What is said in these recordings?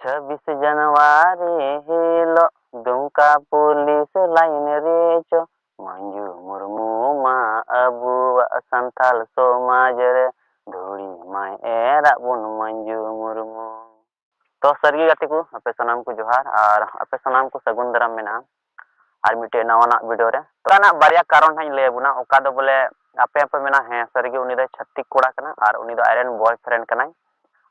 26 Januari hilo Dumka pulis lain reco Manju murmu ma abu santal somajere dhuri mai era bun manju murmu. तो सरगी गाते को अपे सनाम को जोहार और अपे सनाम को सगुन दराम मेना और मिटे नवाना वीडियो रे तो ना बारिया कारण हाई ले बुना ओका दो बोले अपे अपे मेना है सरगी उनी दो छत्तीक कोड़ा कना और उनी दो आयरन बॉयफ्रेंड कना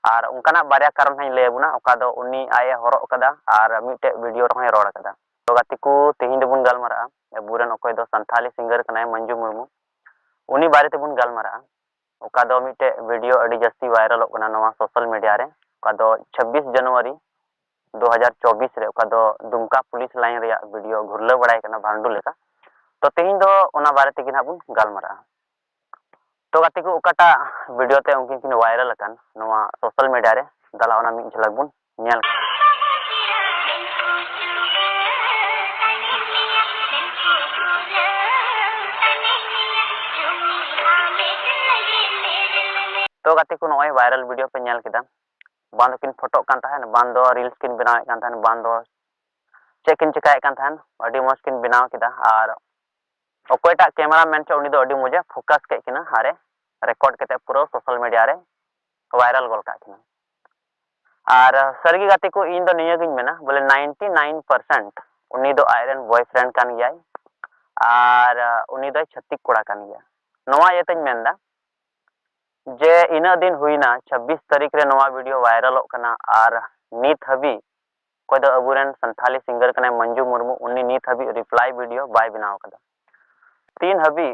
और उनकाना बारिया कारण हाई ले बुना ओका दो उनी आये हरो कदा और मिटे वीडियो रहे रोड कदा तो गाते को तेहिं दो बुन गालमारा बुरन ओकोय दो संथाली सिंगर कना मंजू मुर्मू उनी बारे ते बुन गालमारा ओका दो मिटे वीडियो अडी जस्ती वायरल कना नवा सोशल मीडिया रे ओका दो 26 जनवरी 2024 रे ओका दो दुमका पुलिस लाइन रे वीडियो घुरला बड़ाय कना भांडू लेका तो तेहिं दो ओना बारे ते किना बुन गालमारा तो गाते को ओकाटा वीडियो ते उनकिन किन वायरल अकन नवा सोशल मीडिया रे दला ओना मिन झलक बुन नेल तो गाते को नय वायरल वीडियो पे नेल केदा बांध किन फोटो कान ताहन बांध दो रील्स किन बनावे कान ताहन बांध दो चेक किन चिकाय कान ताहन अडी मौज किन बनाव केदा और ओकोयटा कैमरा मैन चे उनी दो अडी मौजे फोकस के किना हारे रिकॉर्ड केते पूरा सोशल मीडिया रे वायरल गोल का किना और सरगी गाते को इन दो निया गिन मेना बोले 99% उनी दो आयरन बॉयफ्रेंड कान गयाय और उनी दो छत्तीक कोड़ा कान गया नवा येते मेनदा जे इना दिन हुईना 26 तारीख रे नवा वीडियो वायरल कना और नित हबी कोई दो अबुरेन संथाली सिंगर कने मंजू मुर्मू उनी नित हबी रिप्लाई वीडियो बाय बनाव कदा 3 हबी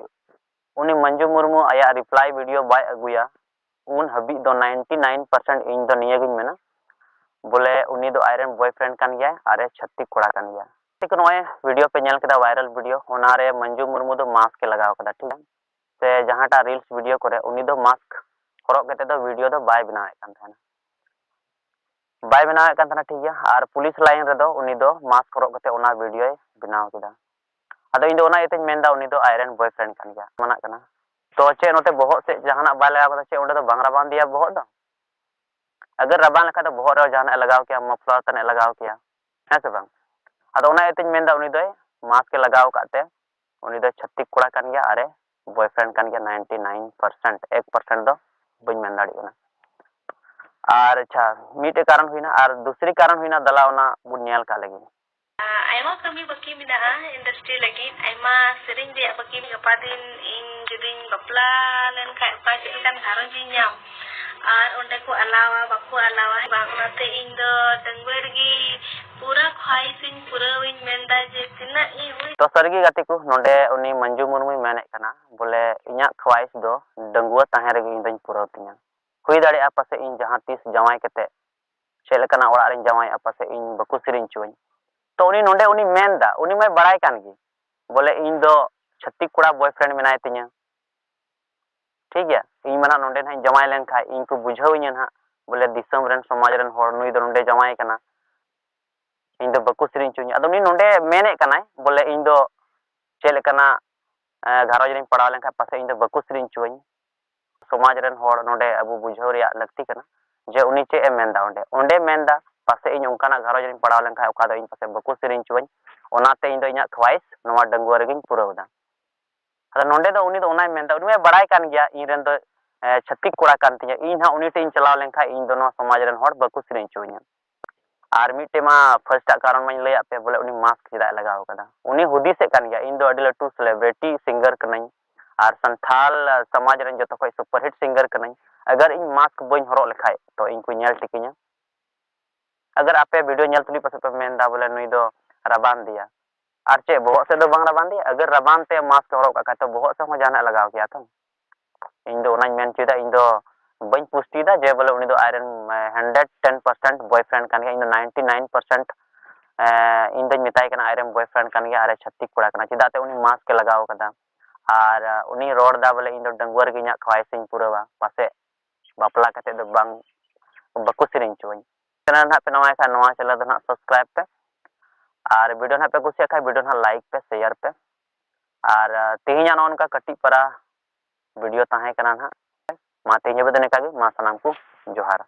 उनी मंजू मुर्मू आया रिप्लाई वीडियो बाय अगुया उन हबी दो 99% इन दो निया गिन मेना बोले उनी दो आयरन बॉयफ्रेंड कान गया अरे छत्तीक कोड़ा कान गया ठीक नोए वीडियो पे नेल कदा वायरल वीडियो होनारे मंजू मुर्मू दो मास्क के लगाव कदा ठीक से जहांटा रील्स वीडियो करे उनी दो मास्क हरक कते दो वीडियो दो बाय बनावे कान थाना बाय बनावे कान थाना ठीक गया और पुलिस लाइन रे दो उनी दो मास्क हरक कते ओना वीडियो बनाव केदा अदो इन दो ओना इते मेंदा उनी दो आयरन बॉयफ्रेंड कान गया मना कना तो चे नोते बहत से जहाना बाय लगाव कदा चे ओंडे दो बांग राबान दिया बहत दो अगर रबान लखा तो बहत रे जहाना लगाव किया मफलर तने लगाव किया है से बांग अदो ओना इते मेंदा उनी दो मास्क के लगाव काते उनी दो छत्तीक कोड़ा कान गया अरे बॉयफ्रेंड कान गया 99% 1% दो बइन मेन दाड़ी कना और अच्छा मीटे कारण हुईना और दूसरी कारण हुईना दला ओना बुनियाल का लगी आयमा कमी बकी मिना इंडस्ट्री लगी आयमा सेरिंग दे बकी गपा दिन इन जुदिन बपला len खाय पा चिकन घारन जी ᱧᱟᱢ और ओंडे को अलावा बाको अलावा बागनाते इन दो दंगवेरगी पूरा ख्वाहिशिन पूरा विन मेंदा जे तिना ई हुई तो सरगी गाते को नोंडे उनी मंजू मुर्मू मेने कना बोले इया ख्वाहिश दो दंगुआ ताहे रगी इन दन पूरा तिया हुई दाड़े आ पासे इन जहां तीस जवाय कते चेलकना ओड़ा रिन जवाय आ पासे इन बकु सिरिन चुई तो उनी नोंडे उनी मेनदा उनी मैं बड़ाय कान गी बोले इन दो छत्तीक कोड़ा बॉयफ्रेंड मेनाय तिया ठीक गया इन मना नोंडे ना जमाय लेन खाय इन को बुझाव इन ना बोले दिसम रेन समाज रेन होर नुई दो नोंडे जमाय कना इन दो बकु सिरिन चुई अदो उनी नोंडे मेने कनाय बोले इन दो चेलकना घारोज रिन पड़ाव लेन खाय पासे इन दो बकु सिरिन चुई समाज रेन होर नोंडे अबु बुझाव रिया लगती कना जे उनी चे ए मेंदा ओंडे मेंदा पासे इन उनकाना घारोज रिन पड़ाव लेन खाय ओका दो इन पासे बकु सिरिन चुई ओनाते इन दो इना ख्वाहिश नवा डंगुआ रेगिन पुरावदा अदा नोंडे दो उनी दो ओनाय मेंदा उनी मैं बड़ाय कान गया इन रेन दो छत्तीक कोड़ा कान तिया इन हा उनी टे इन चलाव लेन खाय इन दो नवा समाज रेन होर बकु सिरिन चुई और मिटे मा फर्स्ट कारण माइन लय आपे बोले उनी मास्क चिदा लगाव कदा उनी हुदिसे कान गया इन दो अडी लटू सेलिब्रिटी सिंगर कनाई और संथाल समाज रेन जतो कोई सुपरहिट सिंगर कनाई अगर इन मास्क बइन हरो लेखाय तो इन को नेल टिकिnya अगर आपे वीडियो नेल तुली पासे पे मेंदा बोले नुई दो रबान दिया और चे बहुत से दो बांग रबान दिया अगर रबान ते मास्क हरो का तो बहुत से हो जाना लगाव किया तो इन दो ओना मेन चिदा इन दो बइन पुष्टिदा जे बोले उनी दो आयरन 110% बॉयफ्रेंड कान गया इन 99% इन दो मिताय कना आयरन बॉयफ्रेंड कान गया अरे छत्तीक कोड़ा कना चिदा ते उनी मास्क के लगाव कदा और उनी रोड दा बोले इन दो डंगुर गिnya ख्वाहिशिन पुरावा पासे बापला कते दो बांग बकु सिरिन चुई चैनल ना पे नवा का नवा चैनल दो ना सब्सक्राइब पे और वीडियो ना पे कुछ का वीडियो ना लाइक पे शेयर पे और तेहिया नौन का कटी परा वीडियो ताहे कना ना मा तेहिया बदने का मा सनाम को जोहार।